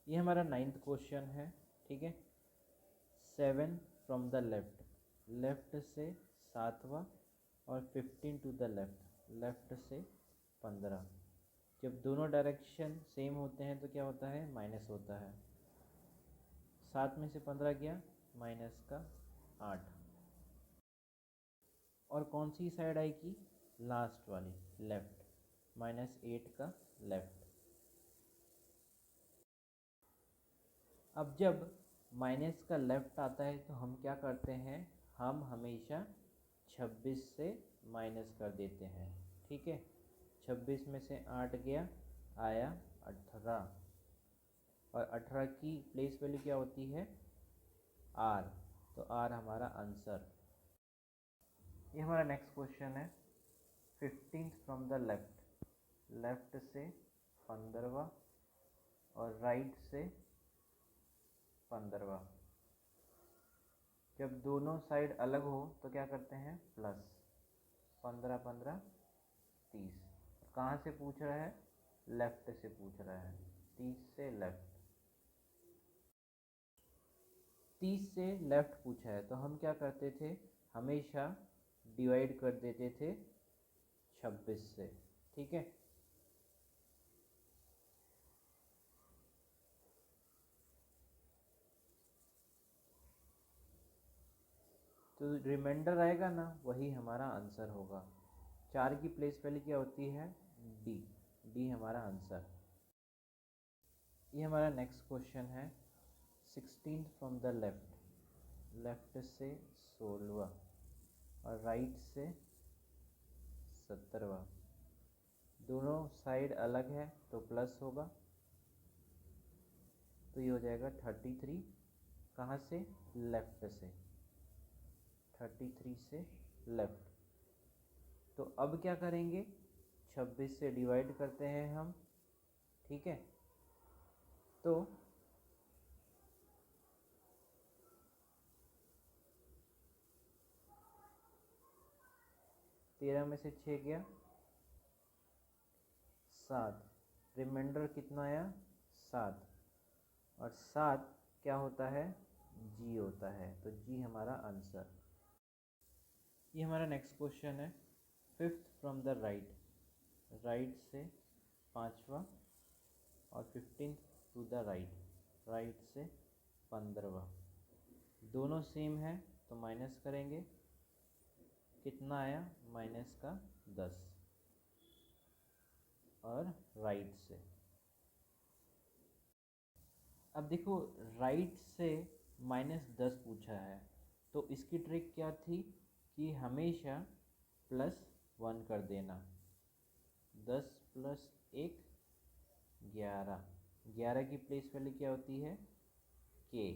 ये हमारा 9th question है, ठीक है। 7 फ्रॉम द लेफ्ट, लेफ्ट से 7वां, और 15 टू द लेफ्ट, लेफ्ट से 15। जब दोनों डायरेक्शन सेम होते हैं तो क्या होता है, माइनस होता है। 7 में से 15 गया, माइनस का 8। और कौन सी साइड आएगी, लास्ट वाली, लेफ्ट, -8 का लेफ्ट। अब जब माइनस का लेफ्ट आता है तो हम क्या करते हैं, हम हमेशा 26 से माइनस कर देते हैं, ठीक है। 26 में से 8 गया, आया 18, और 18 की प्लेस वैल्यू क्या होती है, आर, तो आर हमारा आंसर। ये हमारा नेक्स्ट क्वेश्चन है। 15 फ्रॉम द लेफ्ट, लेफ्ट से 15वां, और राइट से 15वां। जब दोनों साइड अलग हो तो क्या करते हैं, प्लस। 15 15 30। कहाँ से पूछ रहा है, लेफ्ट से पूछ रहा है, 30 से लेफ्ट। 30 से लेफ्ट पूछा है तो हम क्या करते थे, हमेशा डिवाइड कर देते थे 26 से, ठीक है। तो रिमाइंडर आएगा ना, वही हमारा आंसर होगा। 4 की प्लेस वैल्यू क्या होती है, डी, डी हमारा आंसर। ये हमारा नेक्स्ट क्वेश्चन है। 16 फ्रॉम द लेफ्ट, लेफ्ट से 16वां, और राइट से 17वां। दोनों साइड अलग है तो प्लस होगा, तो ये हो जाएगा 33। कहाँ से, लेफ्ट से, 33 से लेफ्ट। तो अब क्या करेंगे, 26 से डिवाइड करते हैं हम, ठीक है। तो 13 में से 6 गया, 7। रिमाइंडर कितना आया, 7। और 7 क्या होता है, जी होता है, तो जी हमारा आंसर। ये हमारा नेक्स्ट क्वेश्चन है। 5th from the right, right से 5वां, और 15th to the right, right से 15वां। दोनों सेम है तो माइनस करेंगे, कितना आया, माइनस का 10, और राइट से। अब देखो, राइट से -10 पूछा है, तो इसकी ट्रिक क्या थी कि हमेशा +1 कर देना। 10 + 1 11, 11 की प्लेस वैल्यू क्या होती है, के।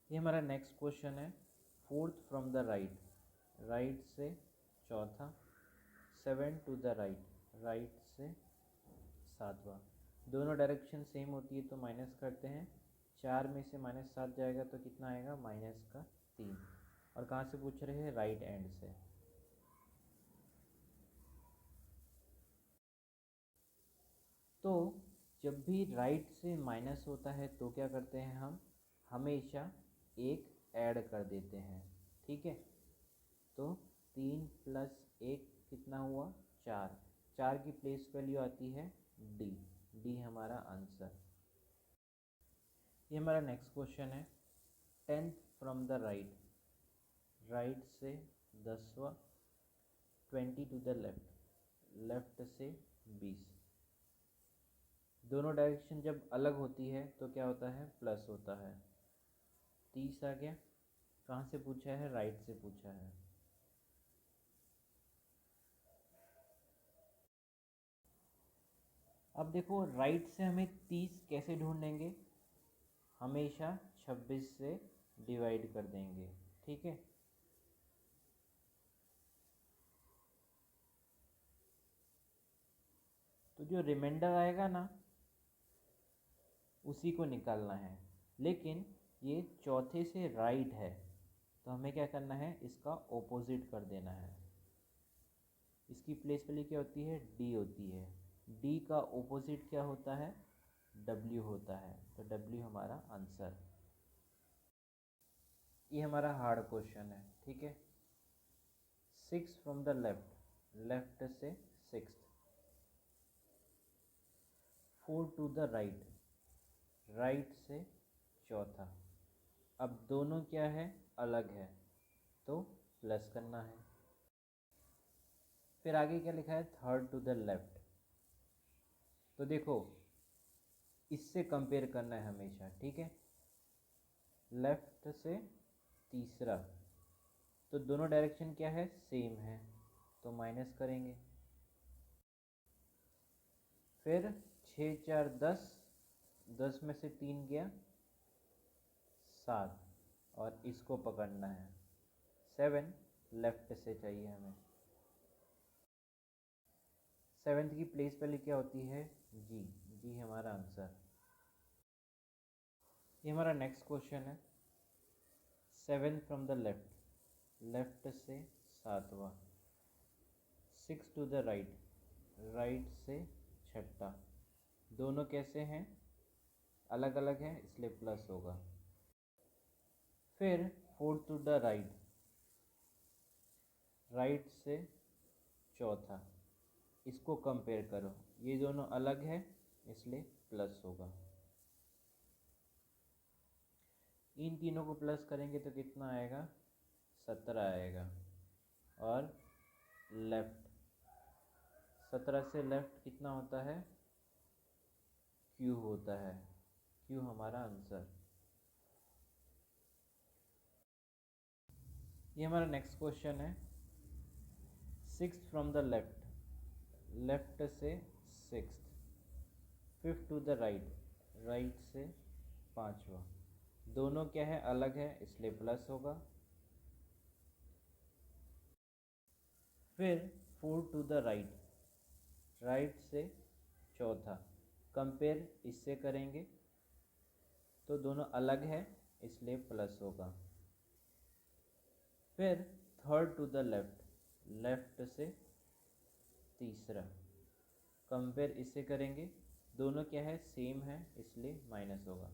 ये हमारा नेक्स्ट क्वेश्चन है। 4th from the right, right से चौथा, 7 टू द राइट, राइट से 7वां। दोनों डायरेक्शन सेम होती है तो माइनस करते हैं। 4 में से -7 जाएगा तो कितना आएगा, माइनस का 3। और कहाँ से पूछ रहे हैं, राइट एंड से। तो जब भी राइट से माइनस होता है तो क्या करते हैं हम, हमेशा एक ऐड कर देते हैं, ठीक है। तो 3 + 1 कितना हुआ, 4। 4 की प्लेस वैल्यू आती है डी, डी हमारा आंसर। ये हमारा नेक्स्ट क्वेश्चन है। 10th from the right, right से 10वां, 20 टू द लेफ्ट, लेफ्ट से 20। दोनों डायरेक्शन जब अलग होती है तो क्या होता है, प्लस होता है। 30 आ गया, कहाँ से पूछा है, राइट से पूछा है। अब देखो, राइट से हमें 30 कैसे ढूंढेंगे, हमेशा 26 से डिवाइड कर देंगे, ठीक है। तो जो रिमाइंडर आएगा ना, उसी को निकालना है। लेकिन ये चौथे से राइट है तो हमें क्या करना है, इसका ऑपोजिट कर देना है। इसकी प्लेस वैल्यू क्या होती है, डी होती है। डी का ऑपोजिट क्या होता है, डब्ल्यू होता है, तो डब्ल्यू हमारा आंसर। ये हमारा हार्ड क्वेश्चन है, ठीक है। 6 फ्रॉम द लेफ्ट, लेफ्ट से 6, 4 टू द राइट, राइट से चौथा। अब दोनों क्या है, अलग है, तो प्लस करना है। फिर आगे क्या लिखा है, थर्ड टू द लेफ्ट, तो देखो इससे कंपेयर करना है हमेशा, ठीक है। लेफ्ट से तीसरा, तो दोनों डायरेक्शन क्या है, सेम है, तो माइनस करेंगे। फिर 6 4 10, 10 में से 3 गया 7, और इसको पकड़ना है 7, लेफ्ट से चाहिए हमें। 7th की प्लेस पहले क्या होती है, जी, जी हमारा आंसर। ये हमारा नेक्स्ट क्वेश्चन है। 7 फ्रॉम द लेफ्ट, लेफ्ट से 7वां, 6 टू द राइट, राइट से छठा। दोनों कैसे हैं, अलग अलग हैं, इसलिए प्लस होगा। फिर 4 टू द राइट, राइट से चौथा, इसको कंपेयर करो, ये दोनों अलग है, इसलिए प्लस होगा। इन तीनों को प्लस करेंगे तो कितना आएगा, 17 आएगा। और लेफ्ट, 17 से लेफ्ट कितना होता है, क्यू होता है, क्यू हमारा आंसर। ये हमारा नेक्स्ट क्वेश्चन है। 6 फ्रॉम द लेफ्ट, लेफ्ट से 6, 5 टू द राइट, राइट से 5वां। दोनों क्या है, अलग है, इसलिए प्लस होगा। फिर 4 टू द राइट, राइट से चौथा, कंपेयर इससे करेंगे, तो दोनों अलग है, इसलिए प्लस होगा। फिर 3rd to the left, left से तीसरा, कंपेयर इससे करेंगे, दोनों क्या है, सेम है, इसलिए माइनस होगा।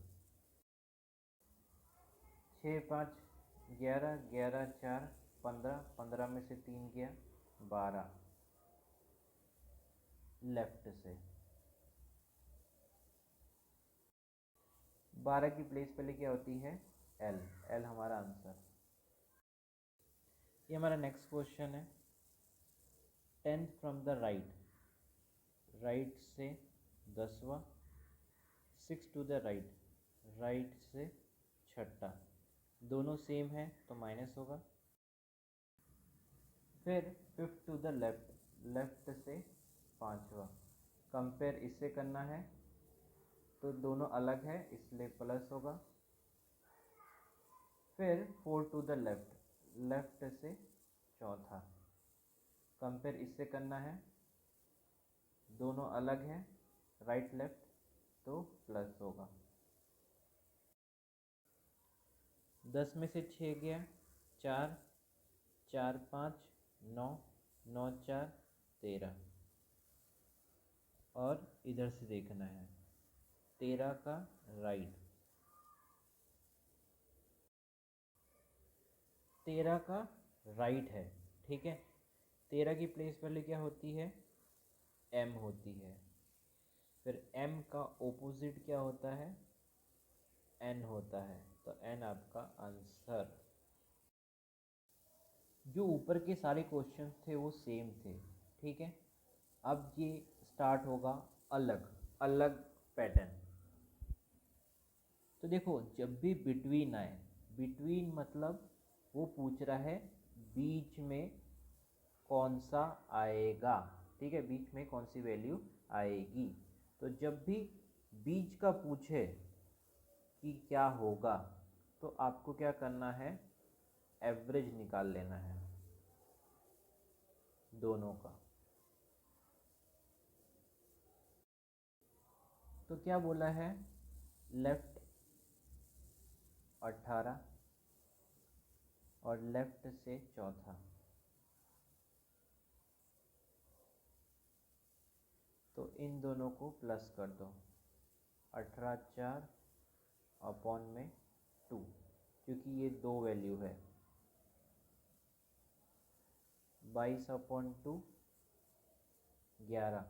6 5 11, 11 4 15, 15 में से 3 गया 12, लेफ्ट से। 12 की प्लेस पहले क्या होती है, एल, एल हमारा आंसर। ये हमारा नेक्स्ट क्वेश्चन है। 10 फ्रॉम द राइट, राइट से 10वां, 6 टू द राइट, राइट से छठा। दोनों सेम है, तो माइनस होगा। फिर 5 टू द लेफ्ट, लेफ्ट से 5वां, कंपेयर इससे करना है, तो दोनों अलग है, इसलिए प्लस होगा। फिर 4 टू द लेफ्ट, लेफ्ट से चौथा, कंपेयर इससे करना है, दोनों अलग है, राइट लेफ्ट, तो प्लस होगा। 10 में से 6 गया 4, 4 5 9, 9 4 13, और इधर से देखना है 13 का राइट, 13 का राइट है, ठीक है। 13 की प्लेस पहले क्या होती है, एम होती है। फिर एम का ऑपोजिट क्या होता है, एन होता है, तो एन आपका आंसर। जो ऊपर के सारे क्वेश्चंस थे वो सेम थे, ठीक है। अब ये स्टार्ट होगा अलग अलग पैटर्न। तो देखो जब भी बिटवीन आए, बिटवीन मतलब वो पूछ रहा है बीच में कौन सा आएगा, ठीक है, बीच में कौन सी वैल्यू आएगी। तो जब भी बीच का पूछे कि क्या होगा, तो आपको क्या करना है, एवरेज निकाल लेना है दोनों का। तो क्या बोला है, लेफ्ट 18 और लेफ्ट से चौथा, तो इन दोनों को प्लस कर दो, 18/4 अपॉन में 2, क्योंकि ये दो वैल्यू है। 22/2 11,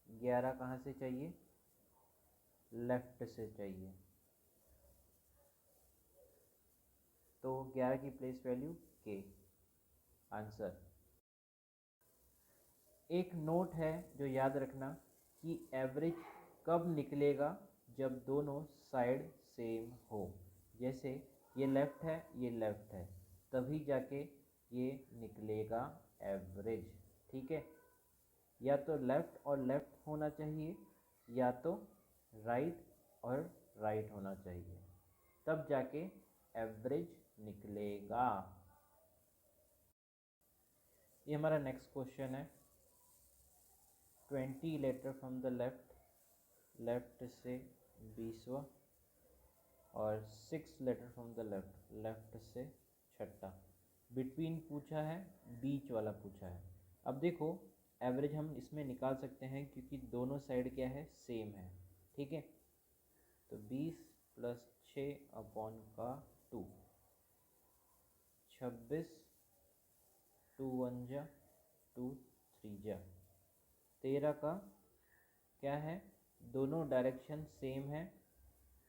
11 कहाँ से चाहिए? लेफ्ट से चाहिए, तो 11 की प्लेस वैल्यू के, आंसर। एक नोट है जो याद रखना कि एवरेज कब निकलेगा, जब दोनों साइड सेम हो। जैसे ये लेफ़्ट है, ये लेफ़्ट है, तभी जाके ये निकलेगा एवरेज, ठीक है। या तो लेफ़्ट और लेफ़्ट होना चाहिए, या तो राइट और राइट होना चाहिए, तब जाके एवरेज निकलेगा। ये हमारा नेक्स्ट क्वेश्चन है। 20 letter from the left, left से 20वां, और 6 letter from the left, left से 6ठा। बिटवीन पूछा है, बीच वाला पूछा है। अब देखो एवरेज हम इसमें निकाल सकते हैं क्योंकि दोनों साइड क्या है, सेम है, ठीक है। तो 20 + 6/2, 26, 2 1 जा, 2 3 जा, 13 का क्या है, दोनों डायरेक्शन सेम है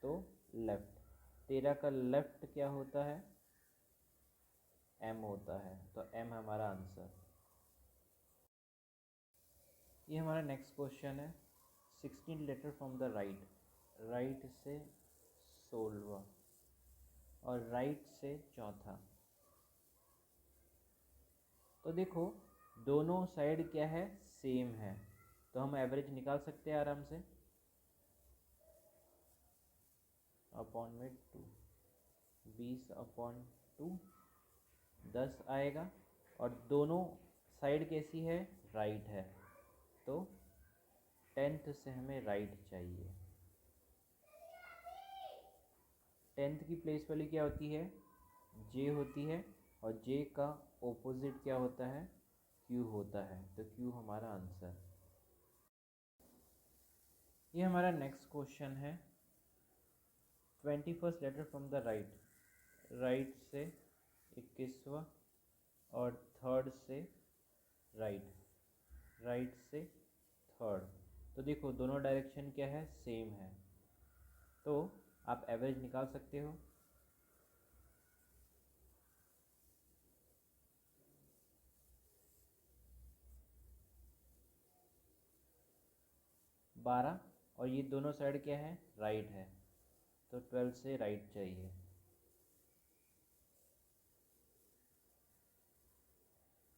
तो लेफ़्ट। 13 का लेफ़्ट क्या होता है, m होता है, तो m हमारा आंसर। ये हमारा नेक्स्ट क्वेश्चन है। 16 letter from the right, right से 16वां और राइट से 4था। तो देखो दोनों साइड क्या है, सेम है, तो हम एवरेज निकाल सकते हैं आराम से, अपॉन में 2, 20/2 10 आएगा, और दोनों साइड कैसी है, राइट है, तो 10th से हमें राइट चाहिए। 10th की प्लेस वैल्यू क्या होती है, j होती है, और j का ऑपोजिट क्या होता है, q होता है, तो q हमारा आंसर। ये हमारा नेक्स्ट क्वेश्चन है। 21st letter from the right, right से 21वां, और थर्ड से राइट, राइट से थर्ड। तो देखो दोनों डायरेक्शन क्या है, सेम है, तो आप एवरेज निकाल सकते हो। बारह, और ये दोनों साइड क्या है, राइट है, तो 12 से राइट चाहिए।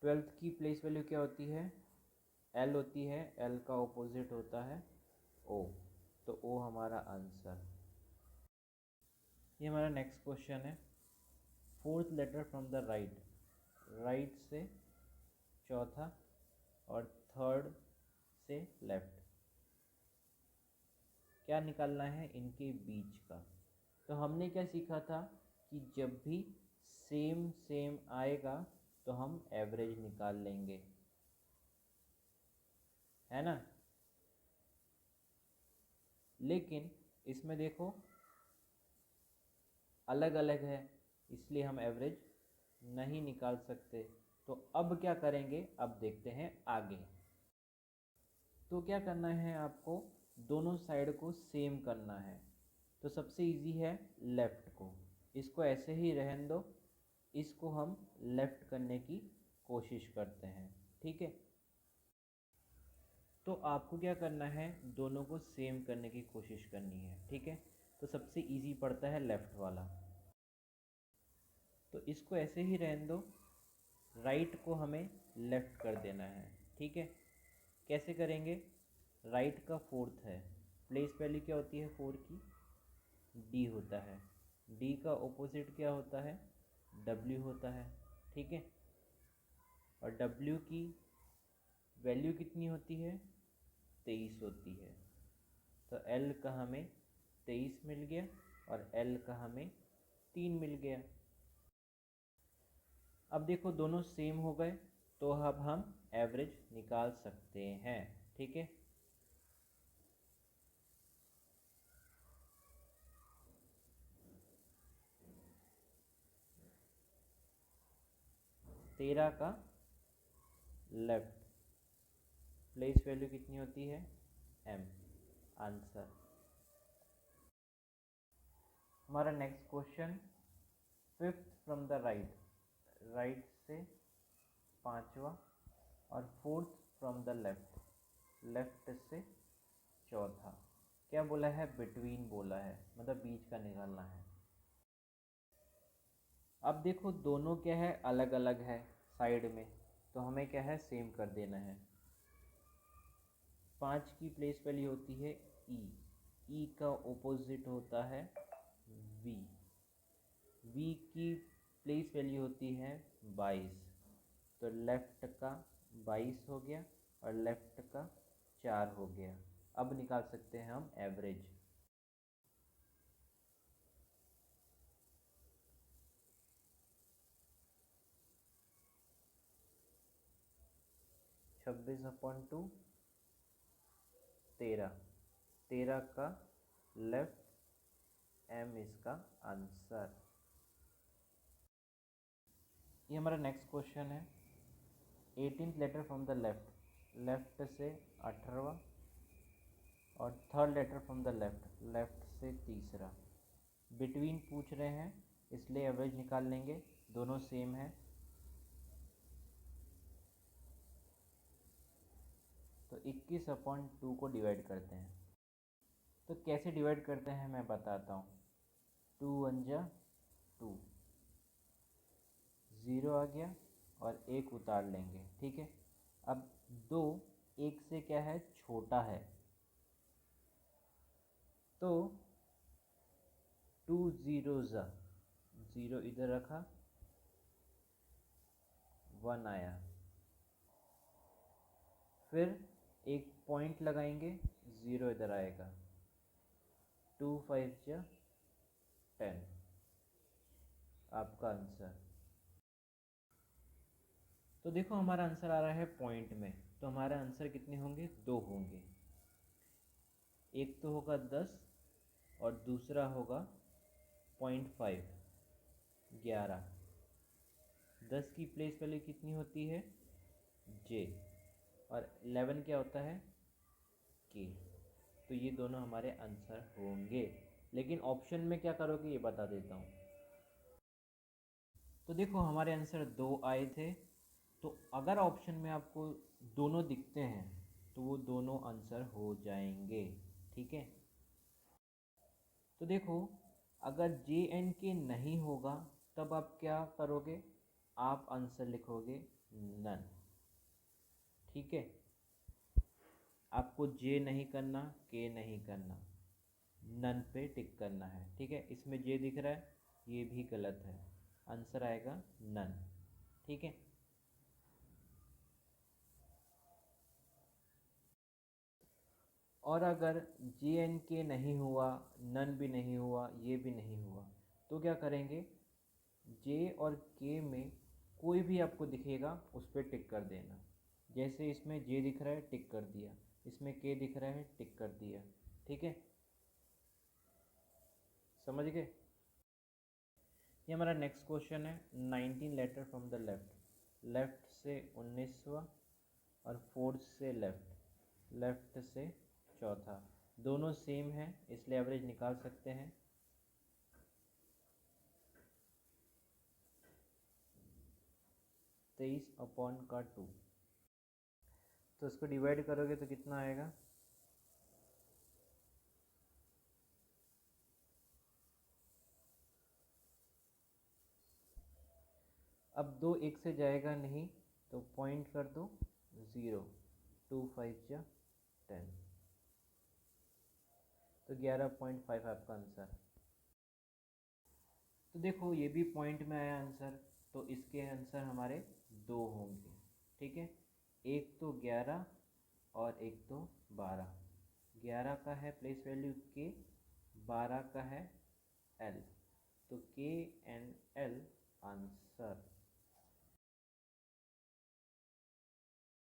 ट्वेल्थ की प्लेस वैल्यू क्या होती है, एल होती है, एल का ऑपोजिट होता है ओ, तो ओ हमारा आंसर। ये हमारा नेक्स्ट क्वेश्चन है। 4th letter from the right, right से 4था, और थर्ड से लेफ्ट, क्या निकालना है, इनके बीच का। तो हमने क्या सीखा था कि जब भी सेम सेम आएगा तो हम एवरेज निकाल लेंगे, है ना। लेकिन इसमें देखो अलग अलग है, इसलिए हम एवरेज नहीं निकाल सकते। तो अब क्या करेंगे, अब देखते हैं आगे। तो क्या करना है आपको, दोनों साइड को सेम करना है। तो सबसे इजी है लेफ़्ट को, इसको ऐसे ही रहने दो, इसको हम लेफ़्ट करने की कोशिश करते हैं, ठीक है। तो आपको क्या करना है, दोनों को सेम करने की कोशिश करनी है, ठीक है। तो सबसे इजी पड़ता है लेफ़्ट वाला, तो इसको ऐसे ही रहने दो, राइट को हमें लेफ़्ट कर देना है, ठीक है। कैसे करेंगे, राइट का 4th है, प्लेस वैल्यू क्या होती है 4 की, डी होता है, डी का ऑपोजिट क्या होता है, डब्ल्यू होता है, ठीक है। और डब्ल्यू की वैल्यू कितनी होती है, 23 होती है, तो एल का हमें 23 मिल गया, और एल का हमें 3 मिल गया। अब देखो दोनों सेम हो गए, तो अब हम एवरेज निकाल सकते हैं, ठीक है। 13 का लेफ्ट प्लेस वैल्यू कितनी होती है, m। आंसर। हमारा next question, 5th from the right, right से 5वां, और 4th from the left, left से 4था। क्या बोला है, बिटवीन बोला है, मतलब बीच का निकालना है। अब देखो दोनों क्या है, अलग अलग है साइड में, तो हमें क्या है, सेम कर देना है। 5 की प्लेस वैल्यू होती है e, e का ऑपोजिट होता है v, v की प्लेस वैल्यू होती है 22, तो लेफ्ट का 22 हो गया और लेफ्ट का 4 हो गया। अब निकाल सकते हैं हम एवरेज। छब्बीस अपॉन 2 13, 13 का लेफ्ट, m इसका आंसर। ये हमारा नेक्स्ट क्वेश्चन है, 18th letter from the left, left से 18वां, और 3rd letter from the left, left से 3रा। बिटवीन पूछ रहे हैं इसलिए एवरेज निकाल लेंगे, दोनों सेम है। तो 21 अपॉन 2 को डिवाइड करते हैं। तो कैसे डिवाइड करते हैं मैं बताता हूँ। 2 1 जा 2, 0 आ गया और 1 उतार लेंगे, ठीक है। अब 2 1 से क्या है, छोटा है, तो 2 0 जा, 0 इधर रखा, 1 आया, फिर एक पॉइंट लगाएंगे, 0 इधर आएगा, 2 5 जा 10, आपका आंसर। तो देखो हमारा आंसर आ रहा है पॉइंट में, तो हमारा आंसर कितने होंगे, 2 होंगे। एक तो होगा 10 और दूसरा होगा 0.5, 11। 10 की प्लेस वैल्यू कितनी होती है, j, और 11 क्या होता है, k। तो ये दोनों हमारे आंसर होंगे। लेकिन ऑप्शन में क्या करोगे ये बता देता हूँ। तो देखो हमारे आंसर 2 आए थे, तो अगर ऑप्शन में आपको दोनों दिखते हैं तो वो दोनों आंसर हो जाएंगे, ठीक है। तो देखो अगर जे एंड के नहीं होगा तब आप क्या करोगे, आप आंसर लिखोगे नन, ठीक है। आपको जे नहीं करना, के नहीं करना, नन पे टिक करना है, ठीक है। इसमें जे दिख रहा है, ये भी गलत है, आंसर आएगा नन, ठीक है। और अगर जे एन के नहीं हुआ, नन भी नहीं हुआ, ये भी नहीं हुआ, तो क्या करेंगे, जे और के में कोई भी आपको दिखेगा उस पर टिक कर देना। जैसे इसमें जे दिख रहा है, टिक कर दिया, इसमें के दिख रहा है, टिक कर दिया, ठीक है। समझ गए। ये हमारा नेक्स्ट क्वेश्चन है, 19 letter from the left, left से 19वां और 4th से लेफ्ट, लेफ्ट से 4था। दोनों सेम है इसलिए एवरेज निकाल सकते हैं। तेईस अपॉन का 2, तो इसको डिवाइड करोगे तो कितना आएगा, अब 2 1 से जाएगा नहीं तो पॉइंट कर दो 0, 2 5 जा 10, तो 11.5 आपका आंसर। तो देखो ये भी पॉइंट में आया आंसर, तो इसके आंसर हमारे 2 होंगे, ठीक है। एक तो 11 और एक तो 12। 11 का है प्लेस वैल्यू के, 12 का है एल, तो के एंड एल आंसर।